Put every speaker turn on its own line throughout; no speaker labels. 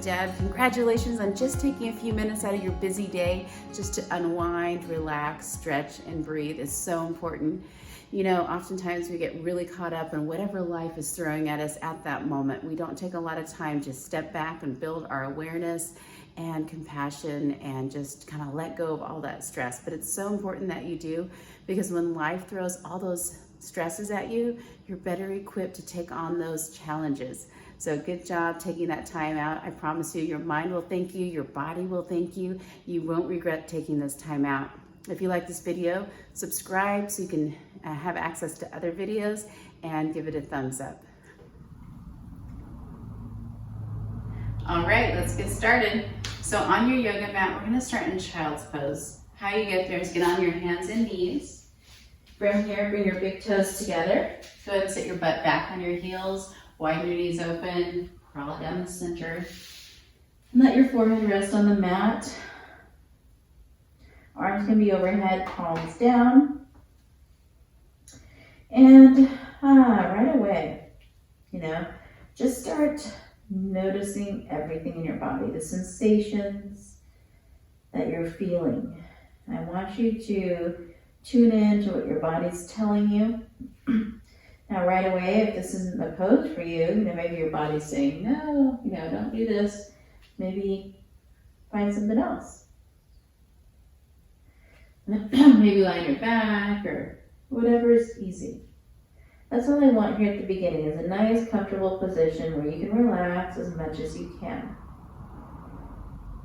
Deb. Congratulations on just taking a few minutes out of your busy day just to unwind, relax, stretch, and breathe. It's so important. You know, oftentimes we get really caught up in whatever life is throwing at us at that moment. We don't take a lot of time to step back and build our awareness and compassion and just kind of let go of all that stress. But it's so important that you do, because when life throws all those stresses at you, you're better equipped to take on those challenges. So good job taking that time out. I promise you, your mind will thank you, your body will thank you. You won't regret taking this time out. If you like this video, subscribe so you can have access to other videos, and give it a thumbs up. All right, let's get started. So on your yoga mat, we're gonna start in child's pose. How you get there is get on your hands and knees. From here, bring your big toes together. Go ahead and sit your butt back on your heels. Widen your knees open, crawl it down the center. And let your forehead rest on the mat. Arms can be overhead, palms down. And right away, just start noticing everything in your body, the sensations that you're feeling. And I want you to tune in to what your body's telling you. Now, right away, if this isn't the pose for you, maybe your body's saying, no, don't do this. Maybe find something else. Maybe lie on your back or whatever is easy. That's all I want here at the beginning, is a nice, comfortable position where you can relax as much as you can.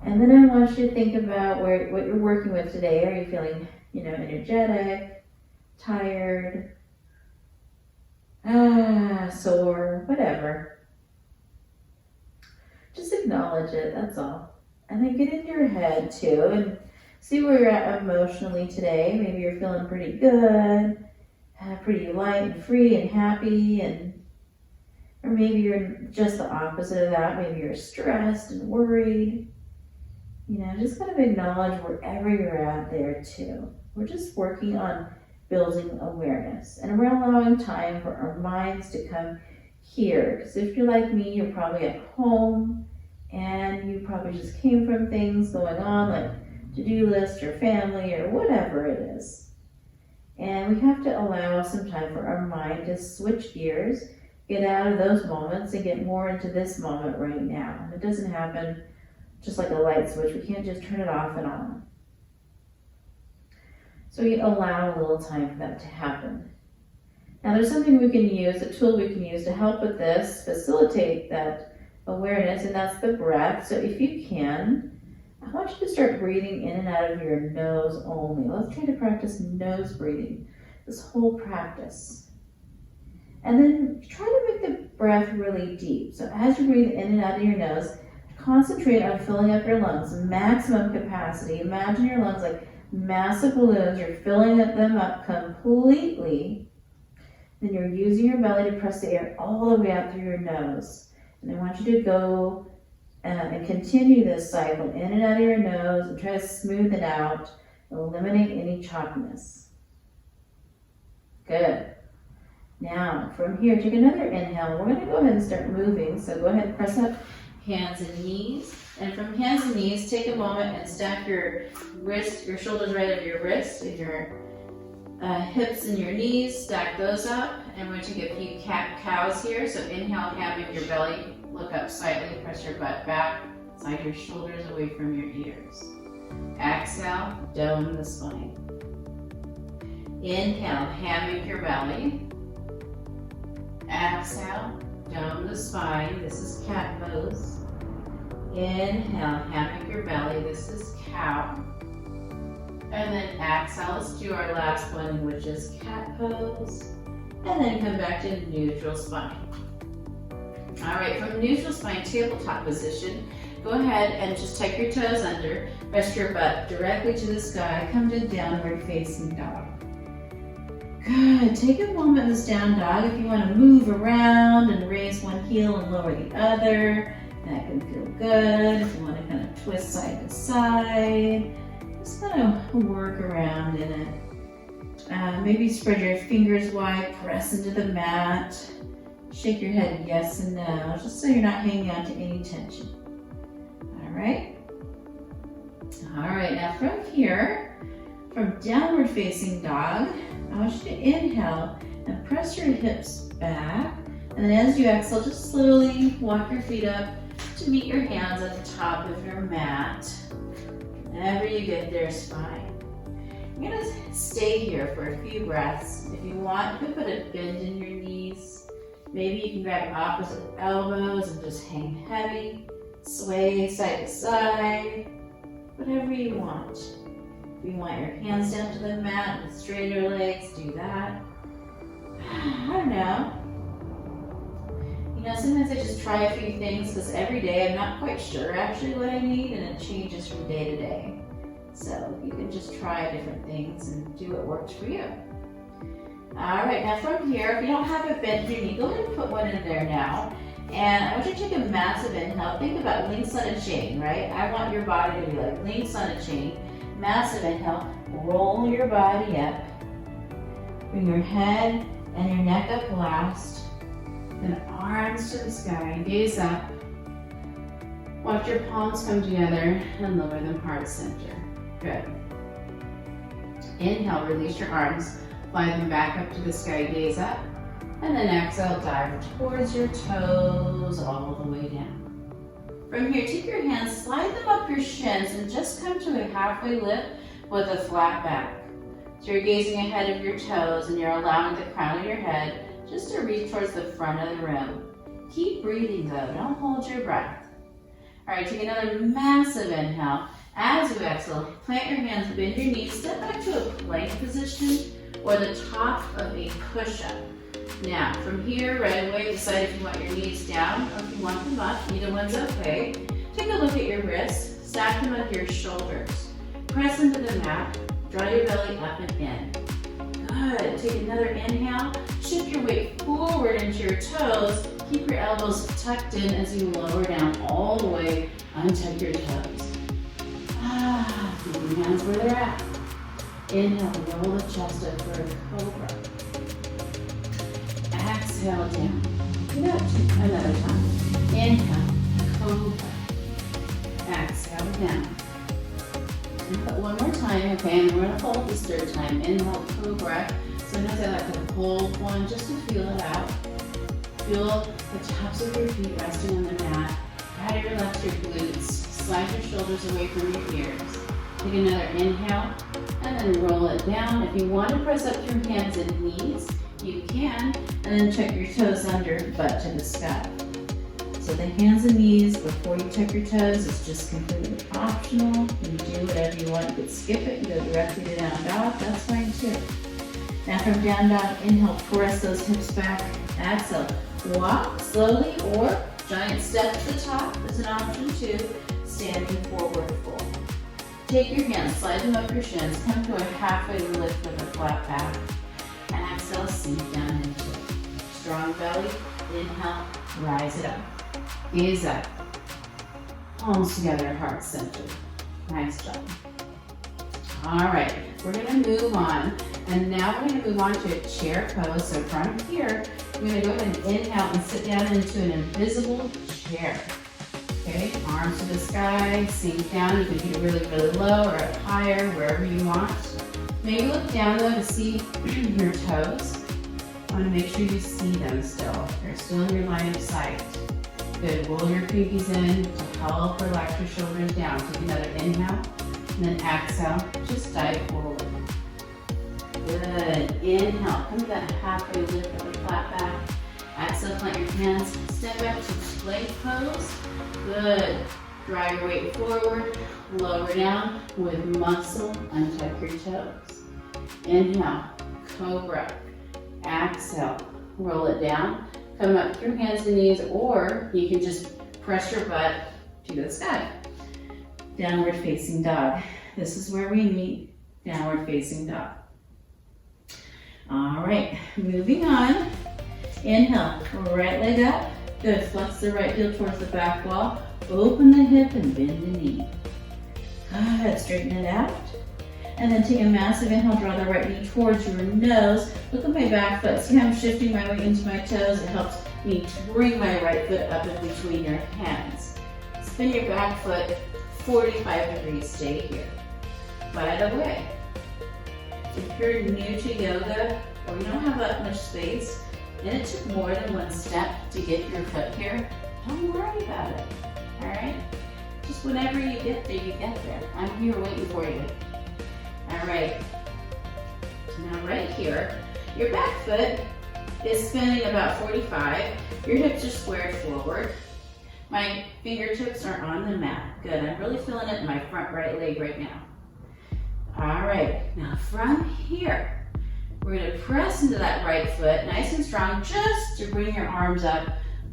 And then I want you to think about what you're working with today. Are you feeling, energetic, tired, sore, whatever? Just acknowledge it, that's all. And then get into your head too and see where you're at emotionally today. Maybe you're feeling pretty good, pretty light and free and happy, or maybe you're just the opposite of that. Maybe you're stressed and worried. Just kind of acknowledge wherever you're at there too. We're just working on building awareness, and we're allowing time for our minds to come here. Because if you're like me, you're probably at home and you probably just came from things going on, like to-do list or family or whatever it is. And we have to allow some time for our mind to switch gears, get out of those moments and get more into this moment right now. It doesn't happen just like a light switch. We can't just turn it off and on. So we allow a little time for that to happen. Now there's something we can use, a tool we can use to help with this, facilitate that awareness, and that's the breath. So if you can, I want you to start breathing in and out of your nose only. Let's try to practice nose breathing, this whole practice. And then try to make the breath really deep. So as you breathe in and out of your nose, concentrate on filling up your lungs, maximum capacity. Imagine your lungs like massive balloons. You're filling them up completely. Then you're using your belly to press the air all the way out through your nose. And I want you to go and continue this cycle in and out of your nose and try to smooth it out, eliminate any choppiness. Good. Now, from here, take another inhale. We're going to go ahead and start moving. So go ahead and press up hands and knees. And from hands and knees, take a moment and stack your shoulders right over your wrists, and your hips and your knees, stack those up. And we're going to take a few cat-cows here. So inhale, hammock your belly, look up slightly, press your butt back, slide your shoulders away from your ears. Exhale, dome the spine. Inhale, hammock your belly. Exhale, dome the spine. This is cat pose. Inhale, hammock your belly. This is cow. And then exhale, let's do our last one, which is cat pose. And then come back to neutral spine. All right, from neutral spine, tabletop position, go ahead and just tuck your toes under, rest your butt directly to the sky, come to downward facing dog. Good, take a moment in this down dog. If you want to move around and raise one heel and lower the other, that can feel good. If you want to kind of twist side to side, just kind of work around in it. Maybe spread your fingers wide, press into the mat. Shake your head yes and no, just so you're not hanging on to any tension. right? All right, now from here, from downward facing dog, I want you to inhale and press your hips back. And then as you exhale, just slowly walk your feet up to meet your hands at the top of your mat. Whenever you get there is fine. You're gonna stay here for a few breaths. If you want, you can put a bend in your knees. Maybe you can grab opposite elbows and just hang heavy. Sway side to side. Whatever you want. If you want your hands down to the mat and straighten your legs, do that. I don't know. You know, sometimes I just try a few things because every day I'm not quite sure actually what I need, and it changes from day to day. So you can just try different things and do what works for you. All right, now from here, if you don't have a bend in your knee, go ahead and put one in there now. And I want you to take a massive inhale. Think about links on a chain, right? I want your body to be like links on a chain. Massive inhale, roll your body up. Bring your head and your neck up last. Then arms to the sky, gaze up. Watch your palms come together and lower them heart center. Good. Inhale, release your arms, fly them back up to the sky, gaze up. And then exhale, dive towards your toes all the way down. From here, take your hands, slide them up your shins, and just come to a halfway lift with a flat back. So you're gazing ahead of your toes and you're allowing the crown of your head just to reach towards the front of the room. Keep breathing though, don't hold your breath. All right, take another massive inhale. As you exhale, plant your hands, bend your knees, step back to a plank position or the top of a push-up. Now, from here, right away, decide if you want your knees down or if you want them up. Either one's okay. Take a look at your wrists, stack them up your shoulders. Press into the mat, draw your belly up and in. Good, take another inhale. Shift your weight forward into your toes. Keep your elbows tucked in as you lower down all the way. Untuck your toes. Keep your hands where they're at. Inhale, roll the chest up for a cobra. Exhale down. Do that another time. Inhale, cobra. Exhale down. And put one more time, okay, and we're gonna hold this third time. Inhale, cobra. Sometimes I like to hold one just to feel it out. Feel the tops of your feet resting on the mat. Try to relax your glutes. Slide your shoulders away from your ears. Take another inhale, and then roll it down. If you want to press up through hands and knees, you can, and then tuck your toes under, butt to the sky. So the hands and knees before you tuck your toes is just completely optional. You can do whatever you want. You could skip it and go directly to down dog, that's fine too. Now from down dog, inhale, press those hips back. Exhale, walk slowly or giant step to the top is an option too. Standing forward fold. Take your hands, slide them up your shins, come to a halfway lift with a flat back. And exhale, sink down into it. Strong belly, inhale, rise it up. Gaze up. Palms together, heart centered. Nice job. All right, we're gonna move on. And now we're gonna move on to a chair pose. So from here, you're gonna go ahead and inhale and sit down into an invisible chair. Okay, arms to the sky, sink down. You can do it really, really low or up higher, wherever you want. Maybe look down though to see your toes. I want to make sure you see them still. They're still in your line of sight. Good, roll your pinkies in to help relax your shoulders down. Take another inhale, and then exhale, just dive forward. Good, inhale, come to that halfway lift of the flat back. Exhale, plant your hands, step back to plank pose. Good. Draw your weight forward, lower down with muscle, untuck your toes. Inhale, cobra. Exhale, roll it down. Come up through hands and knees, or you can just press your butt to the sky. Downward facing dog. This is where we meet. Downward facing dog. All right, moving on. Inhale, right leg up. Good, flex the right heel towards the back wall. Open the hip and bend the knee. Good, straighten it out. And then take a massive inhale, draw the right knee towards your nose. Look at my back foot. See how I'm shifting my weight into my toes? It helps me to bring my right foot up in between your hands. Spin your back foot 45 degrees, stay here. By the way, if you're new to yoga or you don't have that much space, and it took more than one step to get your foot here, don't worry about it, all right? Just whenever you get there, you get there. I'm here waiting for you. All right, now right here, your back foot is spinning about 45. Your hips are squared forward. My fingertips are on the mat. Good, I'm really feeling it in my front right leg right now. All right, now from here, we're gonna press into that right foot, nice and strong, just to bring your arms up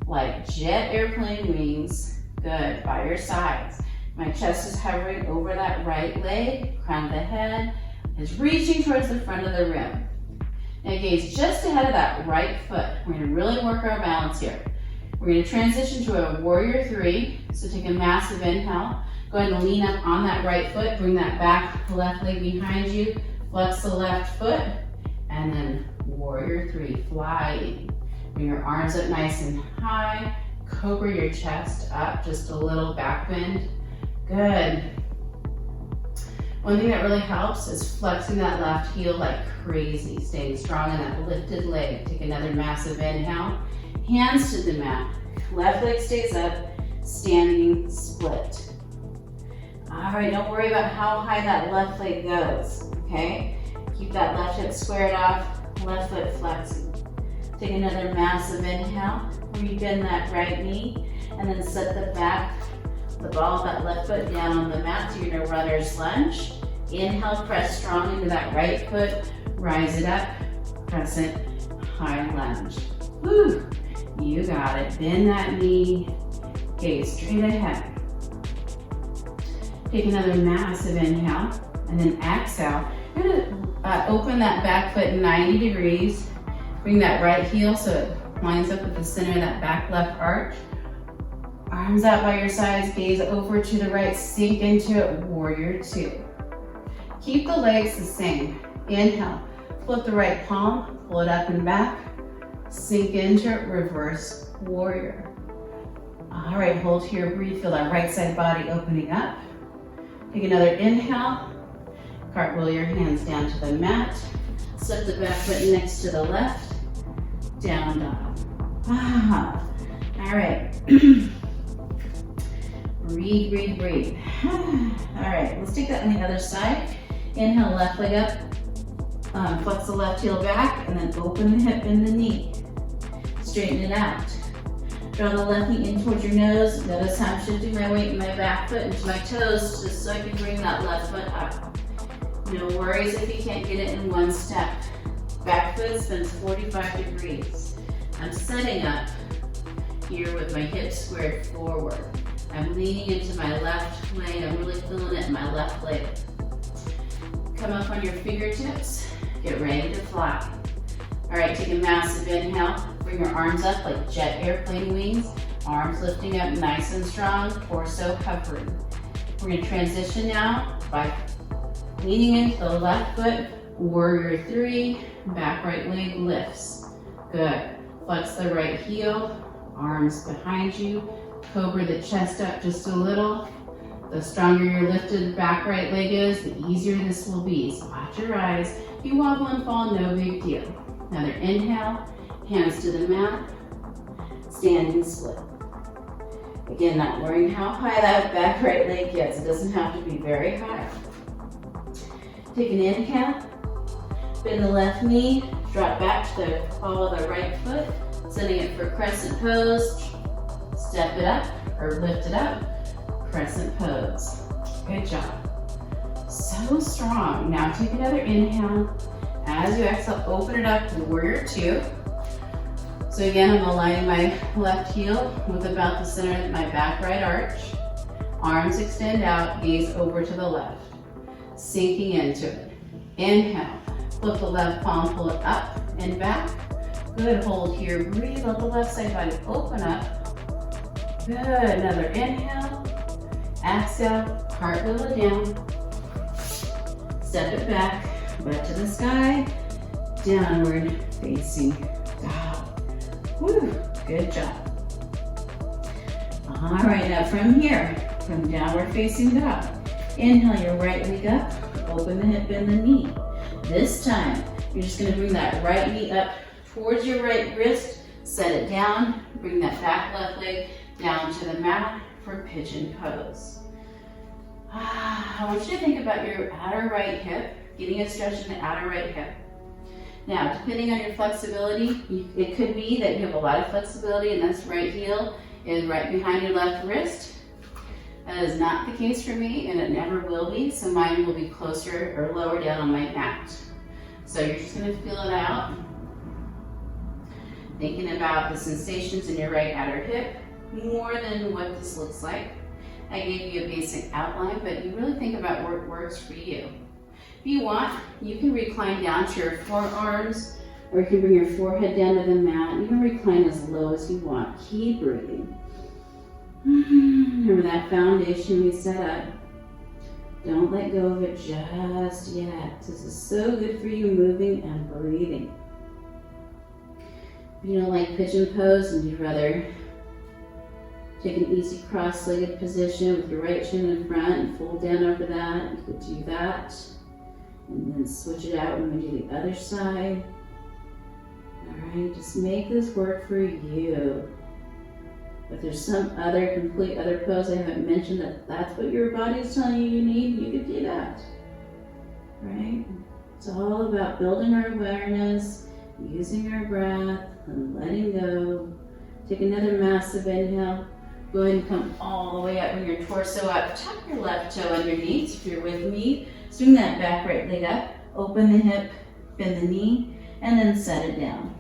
like jet airplane wings. Good, by your sides. My chest is hovering over that right leg, crown of the head is reaching towards the front of the rim. Now gaze just ahead of that right foot. We're gonna really work our balance here. We're gonna transition to a warrior three. So take a massive inhale. Go ahead and lean up on that right foot. Bring that back left leg behind you. Flex the left foot. And then warrior three, flying. Bring your arms up nice and high. Cobra your chest up, just a little back bend. Good. One thing that really helps is flexing that left heel like crazy, staying strong in that lifted leg. Take another massive inhale. Hands to the mat. Left leg stays up, standing split. All right, don't worry about how high that left leg goes, okay? Keep that left hip squared off, left foot flexing. Take another massive inhale, where you bend that right knee, and then set the ball of that left foot down on the mat, so you're in a runner's lunge. Inhale, press strong into that right foot, rise it up, crescent, high lunge. Woo, you got it. Bend that knee, gaze straight ahead. Take another massive inhale, and then exhale. You're gonna open that back foot 90 degrees. Bring that right heel so it lines up with the center of that back left arch. Arms out by your sides, gaze over to the right, sink into it, warrior two. Keep the legs the same. Inhale, flip the right palm, pull it up and back, sink into it, reverse warrior. All right, hold here, breathe, feel that right side body opening up. Take another inhale, cartwheel your hands down to the mat, set the back foot next to the left, down dog. All right. Breathe, breathe, breathe. All right, let's take that on the other side. Inhale, left leg up. Flex the left heel back, and then open the hip and the knee. Straighten it out. Draw the left knee in towards your nose. Notice how I'm shifting my weight in my back foot into my toes, just so I can bring that left foot up. No worries if you can't get it in one step. Back foot spins 45 degrees. I'm setting up here with my hips squared forward. I'm leaning into my left leg. I'm really feeling it in my left leg. Come up on your fingertips. Get ready to fly. All right, take a massive inhale. Bring your arms up like jet airplane wings. Arms lifting up nice and strong, torso hovering. We're gonna transition now by leaning into the left foot, warrior three, back right leg lifts. Good. Flex the right heel, arms behind you. Cobra the chest up just a little. The stronger your lifted back right leg is, the easier this will be. So watch your eyes. If you wobble and fall, no big deal. Another inhale, hands to the mat, standing split. Again, not worrying how high that back right leg gets. It doesn't have to be very high. Take an inhale, bend the left knee, drop back to the ball of the right foot, setting it for crescent pose. Step it up or lift it up, crescent pose. Good job. So strong. Now take another inhale. As you exhale, open it up to warrior two. So again, I'm aligning my left heel with about the center of my back right arch. Arms extend out, gaze over to the left. Sinking into it. Inhale, flip the left palm, pull it up and back. Good, hold here, breathe, let the left side body open up. Good, another inhale. Exhale, cartwheel it down. Step it back, butt to the sky. Downward facing dog. Woo, good job. All right, now from here, from downward facing dog, inhale your right leg up, open the hip, bend the knee. This time, you're just gonna bring that right knee up towards your right wrist, set it down, bring that back left leg down to the mat for pigeon pose. I want you to think about your outer right hip, getting a stretch in the outer right hip. Now, depending on your flexibility, it could be that you have a lot of flexibility and this right heel is right behind your left wrist. That is not the case for me, and it never will be, so mine will be closer or lower down on my mat. So you're just gonna feel it out. Thinking about the sensations in your right outer hip, more than what this looks like. I gave you a basic outline, but you really think about what works for you. If you want, you can recline down to your forearms, or you can bring your forehead down to the mat. You can recline as low as you want. Keep breathing. Remember that foundation we set up. Don't let go of it just yet. This is so good for you, moving and breathing. If you don't like pigeon pose and you'd rather take an easy cross-legged position with your right shin in front and fold down over that, you could do that. And then switch it out when we do the other side. All right, just make this work for you. If there's some other complete other pose I haven't mentioned that's what your body is telling you need, you could do that. Right? It's all about building our awareness, using our breath, and letting go. Take another massive inhale. Go ahead and come all the way up, bring your torso up. Tuck your left toe underneath if you're with me. Swing that back right leg up, open the hip, bend the knee, and then set it down.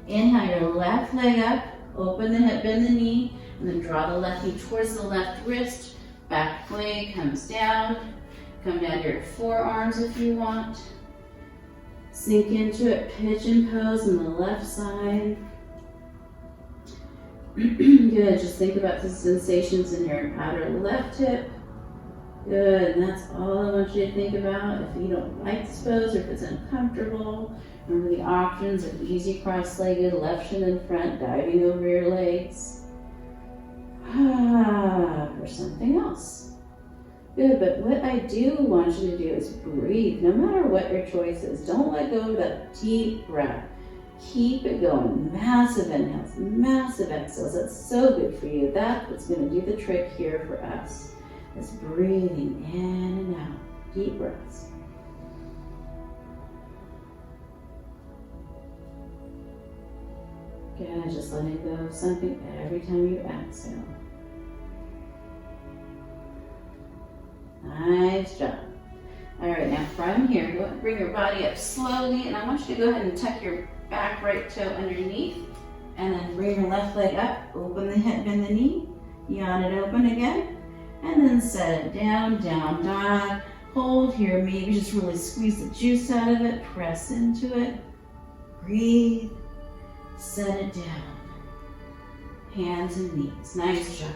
Inhale your left leg up, open the hip, bend the knee, and then draw the left knee towards the left wrist. Back leg comes down. Come down to your forearms if you want. Sink into it, pigeon pose on the left side. Good, just think about the sensations in your outer left hip. Good, and that's all I want you to think about. If you don't like this pose or if it's uncomfortable, remember the options of easy cross-legged, left shin in front, diving over your legs. Or something else. Good, but what I do want you to do is breathe, no matter what your choice is. Don't let go of that deep breath. Keep it going. Massive inhales, massive exhales. That's so good for you. That's what's going to do the trick here for us. It's breathing in and out. Deep breaths. Good. Just letting go of something every time you exhale. Nice job. All right, now from here, go ahead and bring your body up slowly, and I want you to go ahead and tuck your back right toe underneath, and then bring your left leg up, open the hip, bend the knee, yawn it open again, and then set it down, down dog. Hold here, maybe just really squeeze the juice out of it, press into it, breathe, set it down. Hands and knees, nice job.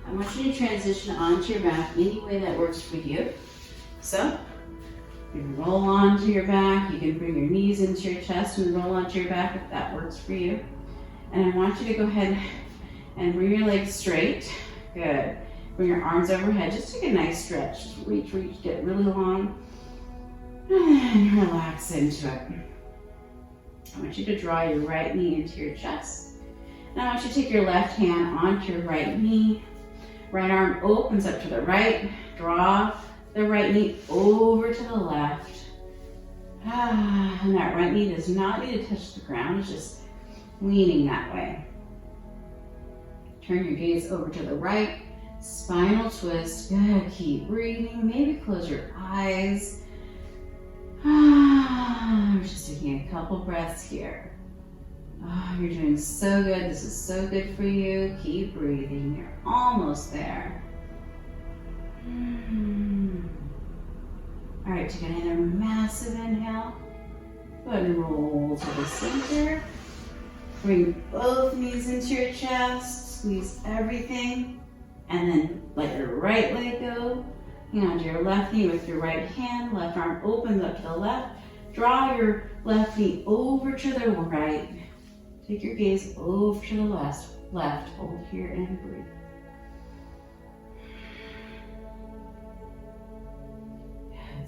I want you to transition onto your back any way that works for you. So, you can roll onto your back, you can bring your knees into your chest and roll onto your back if that works for you. And I want you to go ahead and bring your legs straight. Good. Bring your arms overhead, just take a nice stretch. Just reach, get really long. And relax into it. I want you to draw your right knee into your chest. And I want you to take your left hand onto your right knee. Right arm opens up to the right. Draw the right knee over to the left. And that right knee does not need to touch the ground. It's just leaning that way. Turn your gaze over to the right. Spinal twist. Good. Keep breathing. Maybe close your eyes. We're just taking a couple breaths here. Oh, you're doing so good. This is so good for you. Keep breathing. You're almost there. All right, take another massive inhale. Go ahead and roll to the center. Bring both knees into your chest. Squeeze everything. And then let your right leg go. Hang on to your left knee with your right hand. Left arm opens up to the left. Draw your left knee over to the right. Take your gaze over to the left. Hold here and breathe.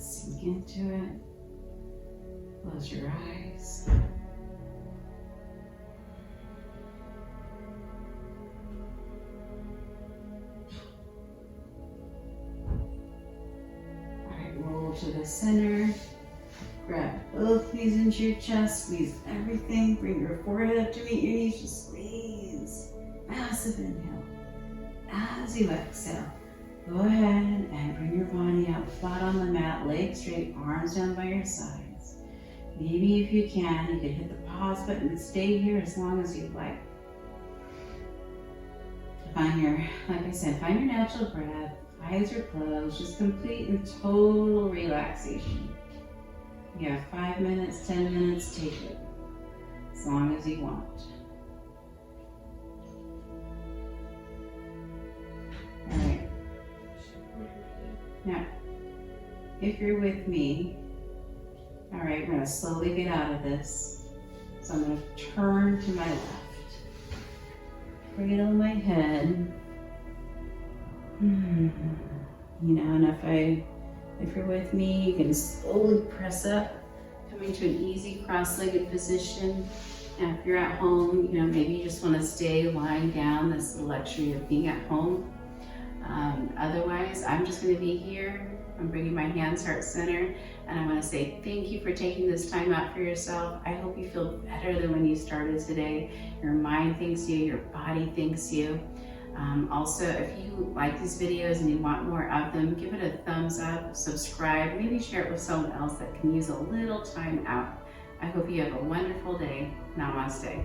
sink into it. Close your eyes. All right, roll to the center. Grab both knees into your chest. Squeeze everything. Bring your forehead up to meet your knees. Just squeeze. Massive inhale. As you exhale, go ahead and bring your body out flat on the mat, legs straight, arms down by your sides. Maybe if you can hit the pause button and stay here as long as you'd like. Like I said, find your natural breath. Eyes are closed, just complete and total relaxation. You have 5 minutes, 10 minutes, take it. As long as you want. All right. Now, if you're with me, all right, we're gonna slowly get out of this. So I'm gonna turn to my left. Bring it on my head. You know, and if you're with me, you can slowly press up, coming to an easy cross-legged position. Now, if you're at home, you know, maybe you just want to stay lying down. That's the luxury of being at home. Otherwise, I'm just going to be here. I'm bringing my hands heart center, and I want to say thank you for taking this time out for yourself. I hope you feel better than when you started today. Your mind thanks you, your body thanks you. Also, if you like these videos and you want more of them, give it a thumbs up, subscribe, maybe share it with someone else that can use a little time out. I hope you have a wonderful day. Namaste.